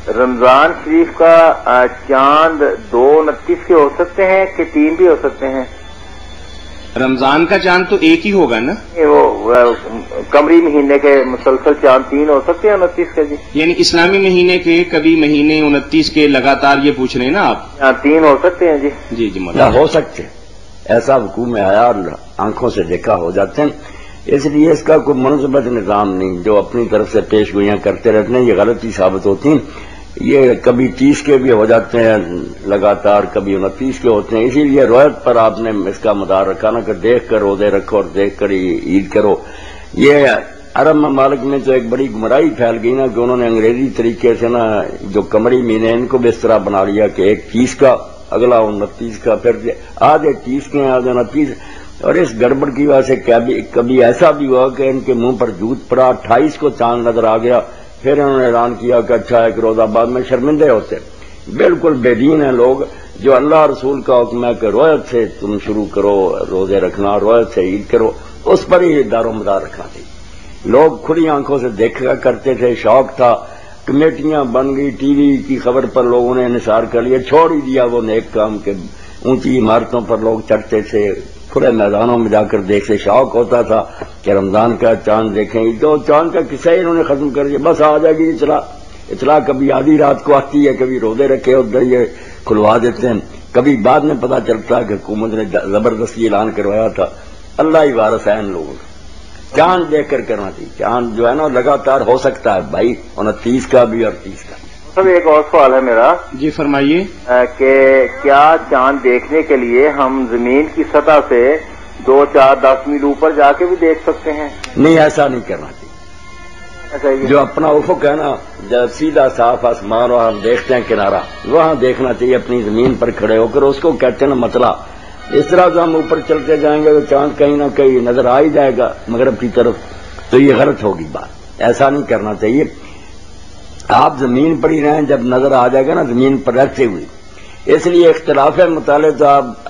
رمضان شریف کا چاند 2/29 کے ہو سکتے ہیں کہ 3 بھی ہو سکتے ہیں؟ رمضان کا چاند تو ایک ہی ہوگا نا؟ وہ قمری مہینے کے مسلسل چاند 3 ہو سکتے ہیں 29 کے؟ جی یعنی اسلامی مہینے کے کبھی مہینے 29 کے لگاتار یہ پوچھ رہے ہیں نا آپ؟ 3 ہو سکتے ہیں؟ جی جی ہو سکتے، ایسا حکومت میں آیا اور آنکھوں سے دیکھا ہو جاتے ہیں، اس لیے اس کا کوئی منظمت نظام نہیں، جو اپنی طرف سے پیش گوئیاں کرتے رہتے ہیں یہ غلطی ثابت ہوتی ہیں۔ یہ کبھی 30 کے بھی ہو جاتے ہیں لگاتار، کبھی 29 کے ہوتے ہیں، اسی لیے روایت پر آپ نے اس کا مدار رکھا نا کہ دیکھ کر روزے رکھو اور دیکھ کر عید کرو۔ یہ عرب ممالک میں تو ایک بڑی گمراہی پھیل گئی نا کہ انہوں نے انگریزی طریقے سے نا جو قمری مہینے ان کو بھی اس طرح بنا لیا کہ ایک 30 کا، اگلا 29 کا، پھر آج 30 کے آج 29، اور اس گڑبڑ کی وجہ سے کبھی ایسا بھی ہوا کہ ان کے منہ پر جوت پڑا، 28 کو چاند نظر آ گیا، پھر انہوں نے اعلان کیا کہ اچھا ایک روزہ بعد میں شرمندے ہوتے۔ بالکل بے دین ہیں لوگ، جو اللہ رسول کا حکم ہے کہ روزت سے تم شروع کرو روزے رکھنا، روزت سے عید کرو، اس پر ہی دار و مدار رکھنا چاہیے۔ لوگ کھلی آنکھوں سے دیکھا کرتے تھے، شوق تھا، کمیٹیاں بن گئی، ٹی وی کی خبر پر لوگوں نے انحصار کر لیا، چھوڑ ہی دیا وہ نیک کام کے۔ اونچی عمارتوں پر لوگ چڑھتے تھے، کھلے میدانوں میں جا کر دیکھتے، شوق ہوتا تھا کہ رمضان کا چاند دیکھیں۔ تو چاند کا قصہ ہی انہوں نے ختم کر دیا، بس آ جائے گی اطلاع کبھی آدھی رات کو آتی ہے، کبھی روزے رکھے ادھر یہ کھلوا دیتے ہیں، کبھی بعد میں پتا چلتا ہے کہ حکومت نے زبردستی اعلان کروایا تھا۔ اللہ ہی وارث ہے ان لوگوں کا۔ چاند دیکھ کر کرنا چاہیے، چاند جو ہے نا لگاتار ہو سکتا ہے بھائی، 29 کا بھی اور 30 کا۔ سب ایک اور سوال ہے میرا، جی فرمائیے، کہ کیا چاند دیکھنے کے لیے ہم زمین کی سطح سے 2, 4, 10 میل اوپر جا کے بھی دیکھ سکتے ہیں؟ نہیں، ایسا نہیں کرنا چاہیے۔ جو اپنا افق ہے نا، جب سیدھا صاف آسمان اور ہم دیکھتے ہیں کنارہ، وہاں دیکھنا چاہیے اپنی زمین پر کھڑے ہو کر، اس کو کہتے ہیں نا مطلع۔ اس طرح سے ہم اوپر چلتے جائیں گے تو چاند کہیں نہ کہیں نظر آ ہی جائے گا مغرب کی طرف، تو یہ غلط ہوگی بات، ایسا نہیں کرنا چاہیے۔ آپ زمین پر ہی رہیں، جب نظر آ جائے گا نا زمین پر رہتے ہوئے۔ اس لیے اختلاف مطالعے تو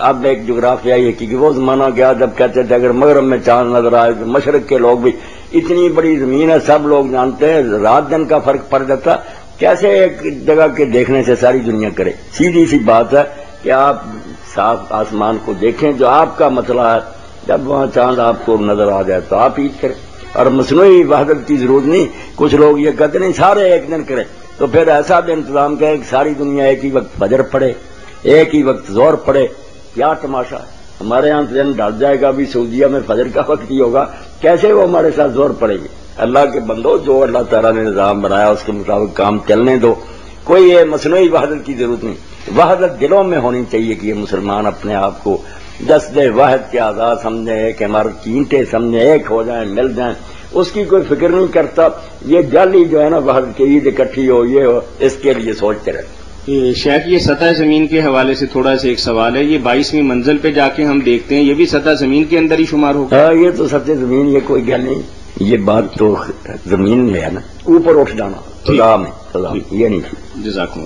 اب ایک جغرافیہ یہ کہ وہ زمانہ گیا جب کہتے تھے اگر مغرب میں چاند نظر آئے تو مشرق کے لوگ بھی، اتنی بڑی زمین ہے سب لوگ جانتے ہیں، رات دن کا فرق پڑ جاتا، کیسے ایک جگہ کے دیکھنے سے ساری دنیا کرے؟ سیدھی سی بات ہے کہ آپ صاف آسمان کو دیکھیں جو آپ کا مطلع ہے، جب وہاں چاند آپ کو نظر آ جائے تو آپ عید کریں، اور مصنوعی وحدت کی ضرورت نہیں۔ کچھ لوگ یہ کہتے نہیں سارے ایک دن کریں، تو پھر ایسا بھی انتظام کریں کہ ساری دنیا ایک ہی وقت فجر پڑے، ایک ہی وقت ظہر پڑے، کیا تماشا ہے؟ ہمارے یہاں دن ڈال جائے گا، ابھی سعودیہ میں فجر کا وقت ہی ہوگا، کیسے وہ ہمارے ساتھ ظہر پڑے گی؟ اللہ کے بندو، جو اللہ تعالیٰ نے نظام بنایا اس کے مطابق کام چلنے دو، کوئی یہ مصنوعی وحدت کی ضرورت نہیں۔ وحدت دلوں میں ہونی چاہیے کہ یہ مسلمان اپنے آپ کو جسد واحد کے آزاد سمجھیں، ایک عمارت کی اینٹیں سمجھیں، ایک ہو جائیں، مل جائیں، اس کی کوئی فکر نہیں کرتا۔ یہ جعلی جو ہے نا وحدت کی عید اکٹھی ہو، یہ ہو، اس کے لیے سوچتے رہتے۔ شیخ یہ سطح زمین کے حوالے سے تھوڑا سا ایک سوال ہے، یہ 22ویں منزل پہ جا کے ہم دیکھتے ہیں، یہ بھی سطح زمین کے اندر ہی شمار ہوگا؟ یہ تو سطح زمین، یہ کوئی گل نہیں، یہ بات تو زمین میں ہے نا، اوپر اٹھ جانا خدا میں، یہ نہیں۔ جزاکم